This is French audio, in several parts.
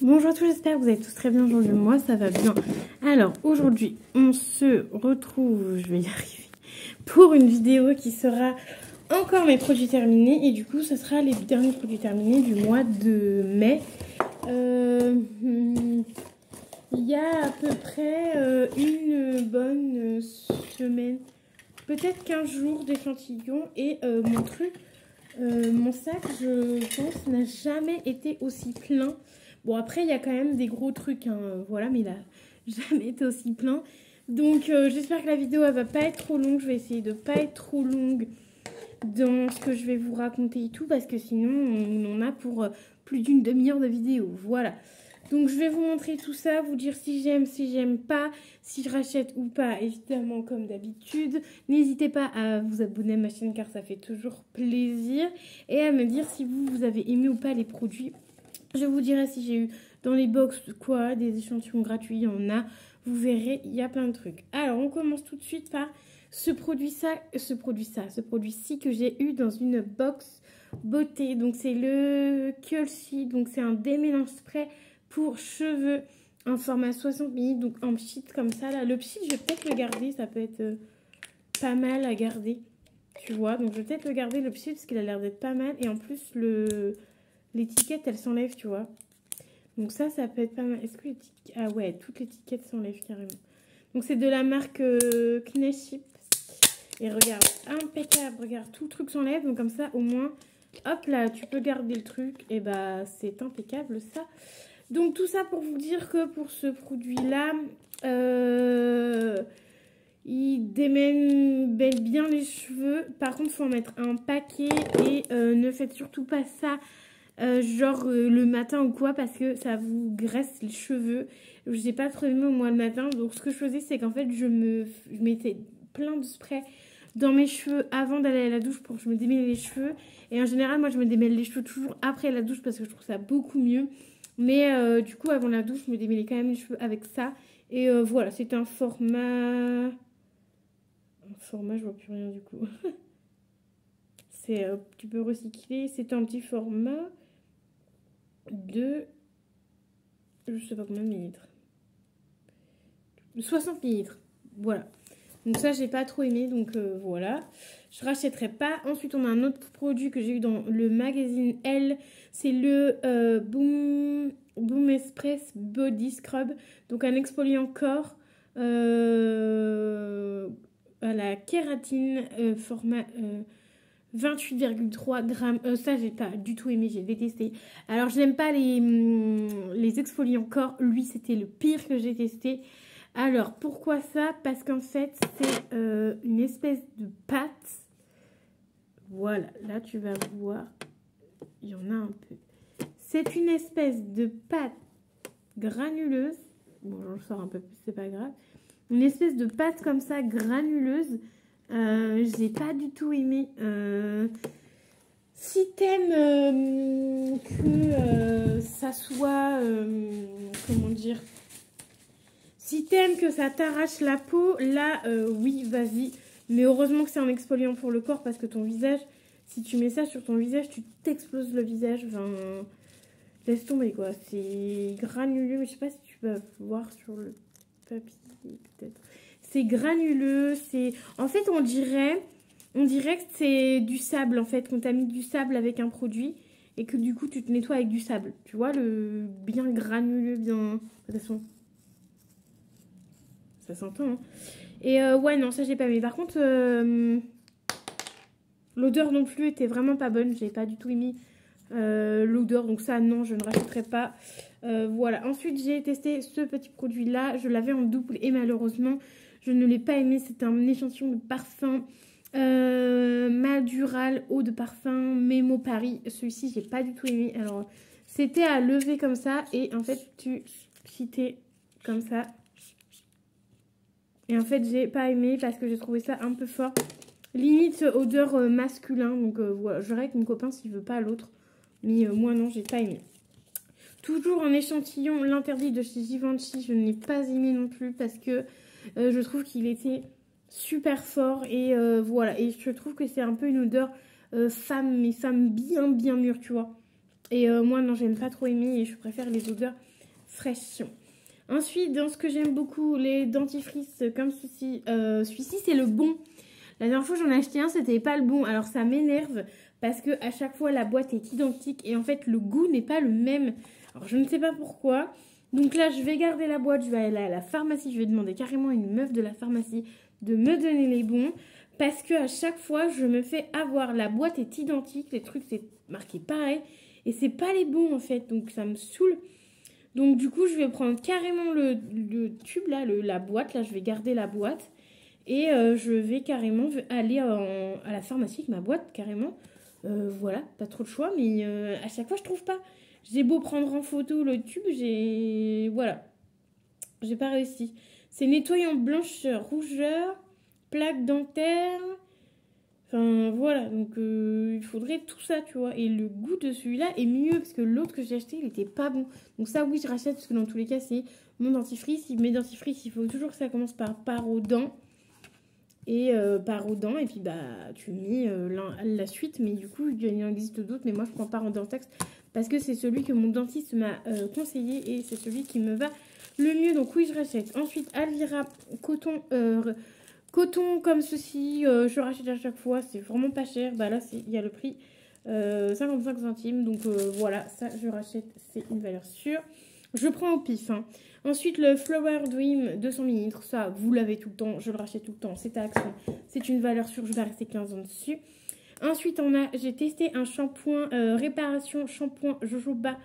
Bonjour à tous, j'espère que vous allez tous très bien aujourd'hui. Moi, ça va bien. Alors, aujourd'hui, on se retrouve, je vais y arriver, pour une vidéo qui sera encore mes produits terminés. Et du coup, ce sera les derniers produits terminés du mois de mai. Il y a à peu près une bonne semaine, peut-être 15 jours d'échantillons. Et mon sac, je pense, n'a jamais été aussi plein. Bon, après, il y a quand même des gros trucs, hein, voilà, mais il n'a jamais été aussi plein. Donc, j'espère que la vidéo, elle va pas être trop longue. Je vais essayer de pas être trop longue dans ce que je vais vous raconter et tout, parce que sinon, on en a pour plus d'une demi-heure de vidéo. Voilà. Donc, je vais vous montrer tout ça, vous dire si j'aime pas, si je rachète ou pas, évidemment, comme d'habitude. N'hésitez pas à vous abonner à ma chaîne, car ça fait toujours plaisir. Et à me dire si vous avez aimé ou pas les produits. Je vous dirai si j'ai eu dans les box quoi, des échantillons gratuits, il y en a. Vous verrez, il y a plein de trucs. Alors, on commence tout de suite par ce produit-ci que j'ai eu dans une box beauté. Donc, c'est le Kulsi. Donc, c'est un démélange spray pour cheveux en format 60 ml. Donc, en pchit comme ça. Là, le pchit, je vais peut-être le garder. Ça peut être pas mal à garder. Tu vois, donc je vais peut-être le garder le pchit parce qu'il a l'air d'être pas mal. Et en plus, l'étiquette, elle s'enlève, tu vois. Donc ça peut être pas mal. Est-ce que l'étiquette... Ah ouais, toute l'étiquette s'enlève carrément. Donc c'est de la marque Kneship. Et regarde, impeccable. Regarde, tout le truc s'enlève. Donc comme ça, au moins, hop là, tu peux garder le truc. Et bah, c'est impeccable ça. Donc tout ça pour vous dire que pour ce produit-là, il démêle bien les cheveux. Par contre, il faut en mettre un paquet. Et ne faites surtout pas ça le matin ou quoi, parce que ça vous graisse les cheveux. J'ai pas trop aimé moi le matin. Donc ce que je faisais, c'est qu'en fait je mettais plein de spray dans mes cheveux avant d'aller à la douche pour que je me démêle les cheveux. Et en général, moi je me démêle les cheveux toujours après la douche parce que je trouve ça beaucoup mieux. Mais du coup, avant la douche, je me démêlais quand même les cheveux avec ça. Et voilà, c'est un format... je vois plus rien du coup. Tu peux recycler. C'est un petit format de... je sais pas combien de millilitres. 60 millilitres. Voilà. Donc ça, j'ai pas trop aimé. Donc voilà. Je rachèterai pas. Ensuite, on a un autre produit que j'ai eu dans le magazine Elle. C'est le Boom Express Body Scrub. Donc un exfoliant corps à la kératine format... 28,3 grammes. Ça, j'ai pas du tout aimé, j'ai détesté. Alors, je n'aime pas les exfoliants corps. Lui, c'était le pire que j'ai testé. Alors, pourquoi ça? Parce qu'en fait, c'est une espèce de pâte. Voilà, là, tu vas voir. Il y en a un peu. C'est une espèce de pâte granuleuse. Bon, j'en sors un peu plus, c'est pas grave. Une espèce de pâte comme ça, granuleuse. J'ai pas du tout aimé. Si t'aimes que ça soit... comment dire? Si t'aimes que ça t'arrache la peau, là, oui, vas-y. Mais heureusement que c'est un exfoliant pour le corps parce que ton visage, si tu mets ça sur ton visage, tu t'exploses le visage. Enfin, laisse tomber, quoi. C'est granuleux. Je sais pas si tu peux voir sur le papier, peut-être. C'est granuleux, c'est... En fait, on dirait que c'est du sable, en fait, qu'on t'a mis du sable avec un produit et que du coup, tu te nettoies avec du sable. Tu vois, le bien granuleux, bien... De toute façon, ça s'entend, hein. Et ouais, non, ça, j'ai pas aimé. Par contre, l'odeur non plus était vraiment pas bonne. J'ai pas du tout aimé l'odeur. Donc ça, non, je ne rachèterai pas. Voilà. Ensuite, j'ai testé ce petit produit-là. Je l'avais en double et malheureusement... je ne l'ai pas aimé, c'est un échantillon de parfum Madural eau de parfum Memo Paris. Celui-ci, j'ai pas du tout aimé. Alors, c'était à lever comme ça et en fait, tu citais comme ça. Et en fait, j'ai pas aimé parce que j'ai trouvé ça un peu fort. Limite odeur masculin. Donc voilà, je verrai avec mon copain s'il veut pas l'autre. Mais moi, non, j'ai pas aimé. Toujours en échantillon, l'interdit de chez Givenchy, je ne l'ai pas aimé non plus parce que je trouve qu'il était super fort et voilà. Et je trouve que c'est un peu une odeur femme, mais femme bien mûre, tu vois. Et moi, non, j'aime pas trop aimer et je préfère les odeurs fraîches. Ensuite, dans ce que j'aime beaucoup, les dentifrices comme ceci. Celui-ci, c'est le bon. La dernière fois, j'en ai acheté un, c'était pas le bon. Alors, ça m'énerve parce que à chaque fois, la boîte est identique et en fait, le goût n'est pas le même. Alors, je ne sais pas pourquoi. Donc là, je vais garder la boîte, je vais aller à la pharmacie. Je vais demander carrément à une meuf de la pharmacie de me donner les bons. Parce que à chaque fois, je me fais avoir. La boîte est identique, les trucs, c'est marqué pareil. Et c'est pas les bons, en fait. Donc, ça me saoule. Donc, du coup, je vais prendre carrément le tube, là, la boîte. Là, je vais garder la boîte. Et je vais carrément aller à la pharmacie avec ma boîte, carrément. Voilà, pas trop de choix, mais à chaque fois, je trouve pas. J'ai beau prendre en photo le tube, voilà. J'ai pas réussi. C'est nettoyant blancheur, rougeur, plaque dentaire. Enfin, voilà. Donc, il faudrait tout ça, tu vois. Et le goût de celui-là est mieux, parce que l'autre que j'ai acheté, il était pas bon. Donc ça, oui, je rachète, parce que dans tous les cas, c'est mon dentifrice. Mes dentifrices, il faut toujours que ça commence par aux dents. Et par aux dents, et puis bah tu mets la suite, mais du coup il en existe d'autres, mais moi je prends Parodontax parce que c'est celui que mon dentiste m'a conseillé et c'est celui qui me va le mieux, donc oui je rachète. Ensuite Alvira coton, coton comme ceci, je rachète à chaque fois, c'est vraiment pas cher, bah là il y a le prix 55 centimes, donc voilà, ça je rachète, c'est une valeur sûre. Je prends au pif, hein. Ensuite, le Flower Dream 200 ml, ça, vous l'avez tout le temps, je le rachète tout le temps, c'est à Action, c'est une valeur sûre, je vais rester 15 ans dessus. Ensuite, j'ai testé un shampoing réparation shampoing jojoba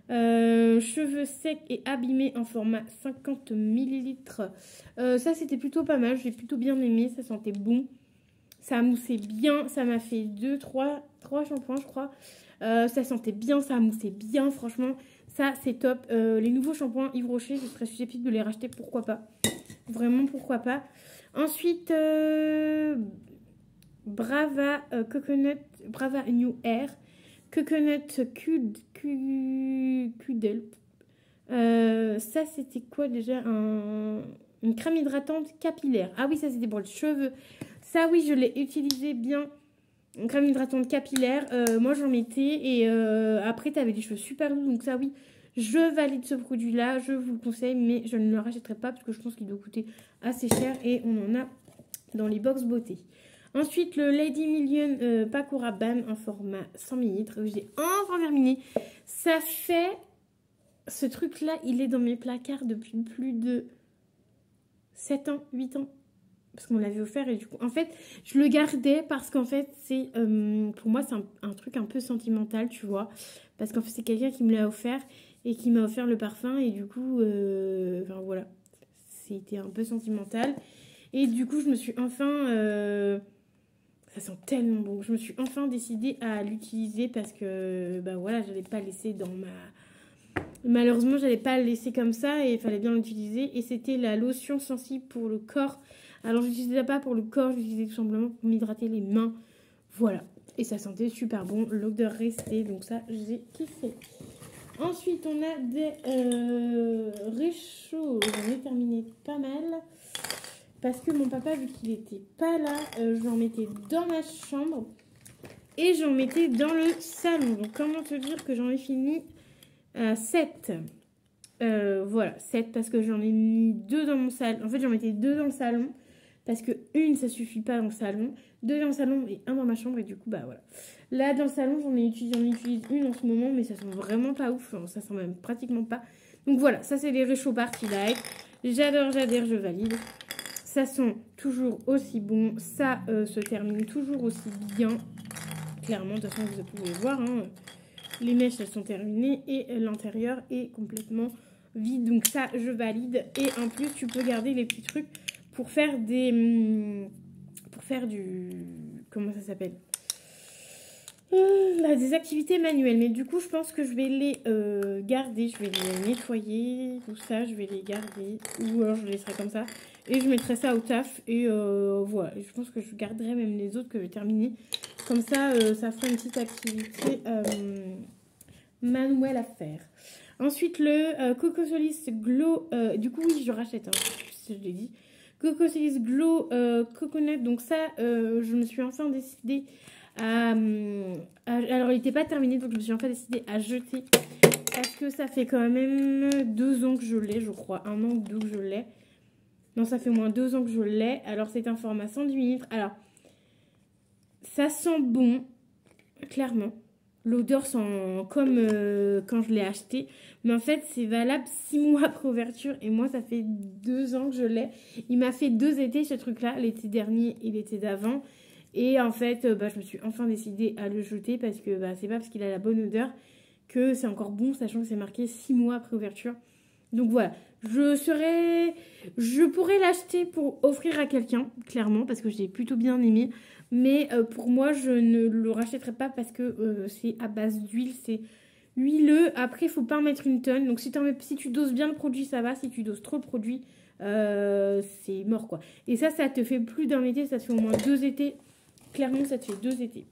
cheveux secs et abîmés en format 50 ml. Ça, c'était plutôt pas mal, j'ai plutôt bien aimé, ça sentait bon. Ça moussait bien, ça m'a fait 3 shampoings, je crois. Ça sentait bien, ça moussait bien, franchement. Ça, c'est top. Les nouveaux shampoings Yves Rocher, je serais susceptible de les racheter, pourquoi pas. Vraiment, pourquoi pas. Ensuite, Brava Coconut, Brava New Air, Coconut Cudel. Ça, c'était quoi déjà une crème hydratante capillaire. Ah oui, ça, c'était pour les cheveux. Ça, oui, je l'ai utilisé bien. Une crème hydratante capillaire, moi j'en mettais et après tu avais des cheveux super doux, donc ça oui, je valide ce produit là, je vous le conseille, mais je ne le rachèterai pas parce que je pense qu'il doit coûter assez cher et on en a dans les box beauté. Ensuite le Lady Million Pakura Ban en format 100 ml, j'ai enfin terminé. Ça fait, ce truc là il est dans mes placards depuis plus de 7 ans, 8 ans. Parce qu'on me l'avait offert et du coup, en fait, je le gardais parce qu'en fait, c'est pour moi, c'est un truc un peu sentimental, tu vois. Parce qu'en fait, c'est quelqu'un qui me l'a offert et qui m'a offert le parfum et du coup, enfin voilà, c'était un peu sentimental. Et du coup, je me suis enfin, ça sent tellement bon, je me suis enfin décidée à l'utiliser parce que, bah voilà, j'allais pas laisser dans malheureusement, j'allais pas le laisser comme ça et il fallait bien l'utiliser. Et c'était la lotion sensible pour le corps. Alors, je l'utilisais pas pour le corps, je l'utilisais tout simplement pour m'hydrater les mains. Voilà. Et ça sentait super bon. L'odeur restait. Donc ça, j'ai kiffé. Ensuite, on a des réchauds. J'en ai terminé pas mal. Parce que mon papa, vu qu'il était pas là, j'en mettais dans ma chambre. Et j'en mettais dans le salon. Donc, comment te dire que j'en ai fini 7. Voilà, 7 parce que j'en ai mis 2 dans mon salon. En fait, j'en mettais 2 dans le salon. Parce que une, ça suffit pas dans le salon. 2 dans le salon et 1 dans ma chambre. Et du coup, bah voilà. Là, dans le salon, j'en utilise une en ce moment. Mais ça sent vraiment pas ouf. Enfin, ça sent même pratiquement pas. Donc voilà, ça c'est les réchauds Party Light. J'adore, j'adhère, je valide. Ça sent toujours aussi bon. Ça se termine toujours aussi bien. Clairement, de toute façon, vous pouvez voir. Hein. Les mèches, elles sont terminées. Et l'intérieur est complètement vide. Donc ça, je valide. Et en plus, tu peux garder les petits trucs pour faire du... Comment ça s'appelle des activités manuelles. Mais du coup, je pense que je vais les garder. Je vais les nettoyer. Tout ça, je vais les garder. Ou alors, je les laisserai comme ça. Et je mettrai ça au taf. Et voilà. Et je pense que je garderai même les autres que j'ai terminés. Comme ça, ça fera une petite activité manuelle à faire. Ensuite, le Coco Solis Glow. Du coup, oui, je rachète. Hein, je l'ai dit. Coco Solis Glow Coconut. Donc ça, je me suis enfin décidée Alors, il n'était pas terminé, donc je me suis enfin décidée à jeter. Parce que ça fait quand même 2 ans que je l'ai, je crois. 1 an ou 2 que je l'ai. Non, ça fait moins 2 ans que je l'ai. Alors, c'est un format 110 ml. Alors, ça sent bon, clairement. L'odeur sent comme quand je l'ai acheté. Mais en fait, c'est valable 6 mois après ouverture. Et moi, ça fait 2 ans que je l'ai. Il m'a fait 2 étés, ce truc-là. L'été dernier et l'été d'avant. Et en fait, je me suis enfin décidée à le jeter. Parce que c'est pas parce qu'il a la bonne odeur que c'est encore bon. Sachant que c'est marqué 6 mois après ouverture. Donc voilà. Je pourrais l'acheter pour offrir à quelqu'un, clairement. Parce que j'ai plutôt bien aimé. Mais pour moi, je ne le rachèterai pas parce que c'est à base d'huile, c'est huileux. Après, il faut pas en mettre une tonne. Donc, si tu doses bien le produit, ça va. Si tu doses trop le produit, c'est mort, quoi. Et ça te fait plus d'un été. Ça te fait au moins 2 étés. Clairement, ça te fait 2 étés.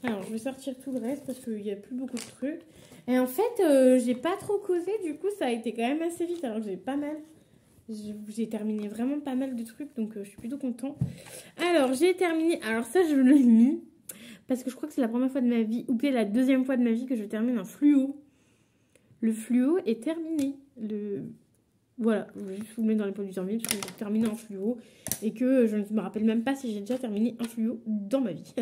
Alors, je vais sortir tout le reste parce qu'il n'y a plus beaucoup de trucs. Et en fait, j'ai pas trop causé. Du coup, ça a été quand même assez vite. Alors que j'ai pas mal... J'ai terminé vraiment pas mal de trucs, donc je suis plutôt contente. Alors, j'ai terminé. Alors ça, je l'ai mis parce que je crois que c'est la première fois de ma vie, ou peut-être la deuxième fois de ma vie que je termine un fluo. Le fluo est terminé. Voilà, je vais juste vous le mettre dans les produits en vie parce que j'ai terminé un fluo et que je ne me rappelle même pas si j'ai déjà terminé un fluo dans ma vie.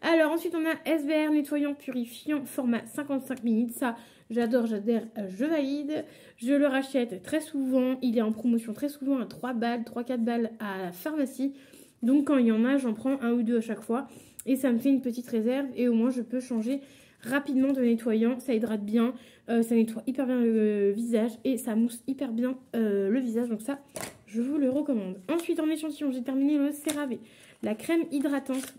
Alors, ensuite, on a SBR nettoyant purifiant format 55 ml. Ça, j'adore, j'adhère, je valide. Je le rachète très souvent. Il est en promotion très souvent à 3 balles, 3-4 balles à la pharmacie. Donc, quand il y en a, j'en prends 1 ou 2 à chaque fois. Et ça me fait une petite réserve. Et au moins, je peux changer rapidement de nettoyant. Ça hydrate bien. Ça nettoie hyper bien le visage. Et ça mousse hyper bien le visage. Donc ça, je vous le recommande. Ensuite, en échantillon, j'ai terminé le CeraVe. La crème hydratante.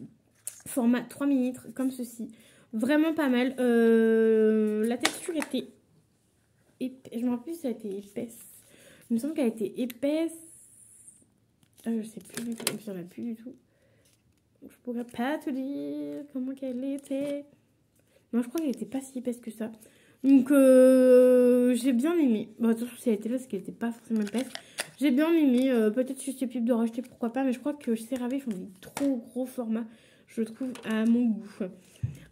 Format 3 ml, comme ceci. Vraiment pas mal. La texture était... Je me rappelle si ça a été épaisse. Il me semble qu'elle a été épaisse. Je sais plus du tout. Il n'y en a plus du tout. Je pourrais pas te dire comment qu'elle était. Non, je crois qu'elle était pas si épaisse que ça. Donc, j'ai bien aimé. Bon, attention, si elle était là, c'est qu'elle était pas forcément épaisse. J'ai bien aimé. Peut-être susceptible de racheter, pourquoi pas. Mais je crois que chez CeraVe, font des trop gros formats. Je trouve à mon goût.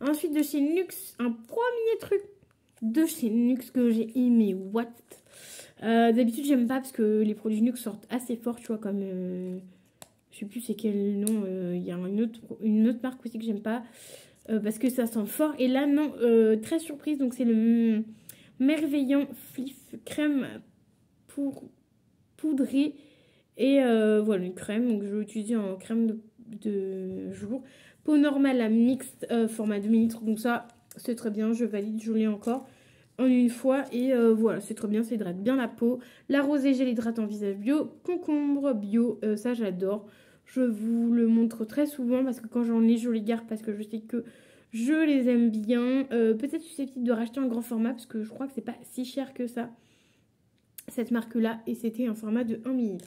Ensuite, de chez Nuxe, un premier truc de chez Nuxe que j'ai aimé. What? D'habitude, j'aime pas parce que les produits Nuxe sortent assez fort, tu vois, comme... je sais plus c'est quel nom. Il y a une autre marque aussi que j'aime pas. Parce que ça sent fort. Et là, non, très surprise. Donc, c'est le Merveillant Fliff crème pour poudrée. Et voilà, une crème. Donc, je vais utiliser en crème de jour. Peau normale à mixte, format 2 ml. Donc, ça, c'est très bien. Je valide, je l'ai encore en une fois. Et voilà, c'est très bien. Ça hydrate bien la peau. La rosée gel hydratant visage bio. Concombre bio. Ça, j'adore. Je vous le montre très souvent parce que quand j'en ai, je les garde parce que je sais que je les aime bien. Peut-être susceptible de racheter en grand format parce que je crois que c'est pas si cher que ça, cette marque-là. Et c'était un format de 1 ml.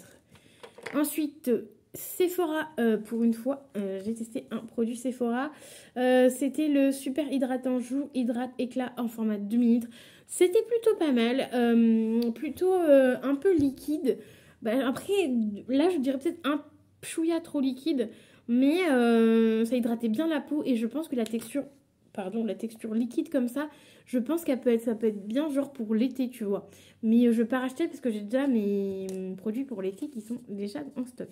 Ensuite, Sephora, pour une fois, j'ai testé un produit Sephora. C'était le super hydratant jour hydrate éclat en format 2 ml. C'était plutôt pas mal. Plutôt un peu liquide. Après, là, je dirais peut-être un chouïa trop liquide, mais ça hydratait bien la peau et je pense que la texture liquide comme ça, je pense ça peut être bien genre pour l'été, tu vois. Mais je vais pas racheter parce que j'ai déjà mes produits pour l'été qui sont déjà en stock.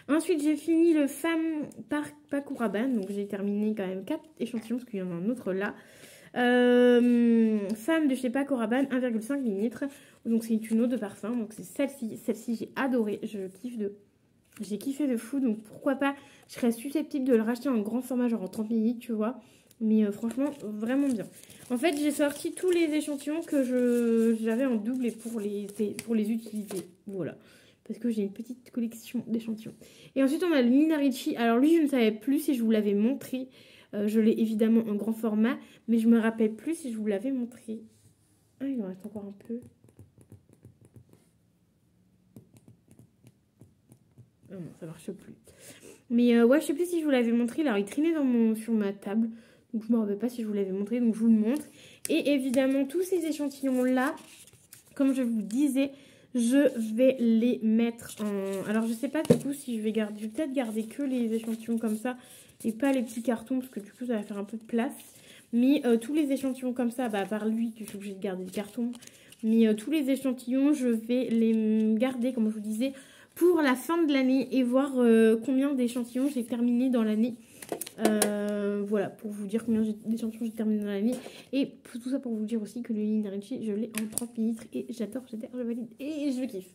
Ensuite, j'ai fini le Femme par Paco Rabanne, donc j'ai terminé quand même 4 échantillons parce qu'il y en a un autre là. Femme de chez Paco Rabanne, 1,5 ml. Donc c'est une eau de parfum, donc c'est celle-ci. Celle-ci, j'ai adoré, j'ai kiffé de fou, donc pourquoi pas, je serais susceptible de le racheter en grand format, genre en 30 ml, tu vois. Mais franchement, vraiment bien. En fait, j'ai sorti tous les échantillons que j'avais en double et pour les utiliser. Voilà. Parce que j'ai une petite collection d'échantillons. Et ensuite, on a le Nina Ricci. Alors lui, je ne savais plus si je vous l'avais montré. Je l'ai évidemment en grand format. Mais je me rappelle plus si je vous l'avais montré. Ah, il en reste encore un peu. Ah non, ça marche plus. Mais ouais, je sais plus si je vous l'avais montré. Alors, il traînait sur ma table. Donc, je me rappelle pas si je vous l'avais montré. Donc, je vous le montre. Et évidemment, tous ces échantillons-là, comme je vous disais, je vais les mettre en... Alors, je sais pas du coup si je vais garder... Je vais peut-être garder que les échantillons comme ça et pas les petits cartons parce que du coup, ça va faire un peu de place. Mais tous les échantillons comme ça, bah, à part lui, je suis obligée de garder le carton. Mais tous les échantillons, je vais les garder, comme je vous disais, pour la fin de l'année et voir combien d'échantillons j'ai terminé dans l'année. Voilà, pour vous dire combien d'échantillons j'ai terminé dans l'année. Et tout ça pour vous dire aussi que le Linda Ricci, je l'ai en 30 ml et j'adore, je valide et je kiffe.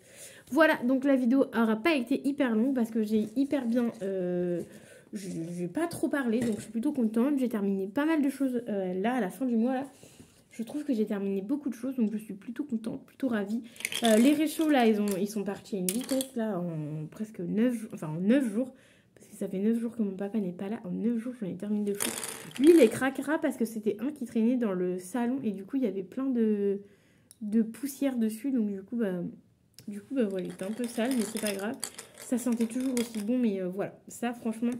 Voilà, donc la vidéo n'aura pas été hyper longue parce que j'ai hyper bien... je vais pas trop parler, donc je suis plutôt contente. J'ai terminé pas mal de choses là, à la fin du mois, là. Je trouve que j'ai terminé beaucoup de choses, donc je suis plutôt contente, plutôt ravie. Les réchauds, là, ils sont partis à une vitesse, là, en presque 9 jours, enfin en 9 jours. Parce que ça fait 9 jours que mon papa n'est pas là. En 9 jours, j'en ai terminé de fou. Lui, il est cracra parce que c'était un qui traînait dans le salon. Et du coup, il y avait plein de poussière dessus. Donc du coup, voilà, il était un peu sale, mais c'est pas grave. Ça sentait toujours aussi bon, mais voilà. Ça, franchement,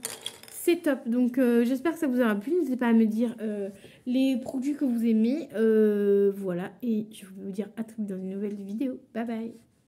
c'est top. Donc, j'espère que ça vous aura plu. N'hésitez pas à me dire les produits que vous aimez. Voilà. Et je vais vous dire à très vite dans une nouvelle vidéo. Bye bye.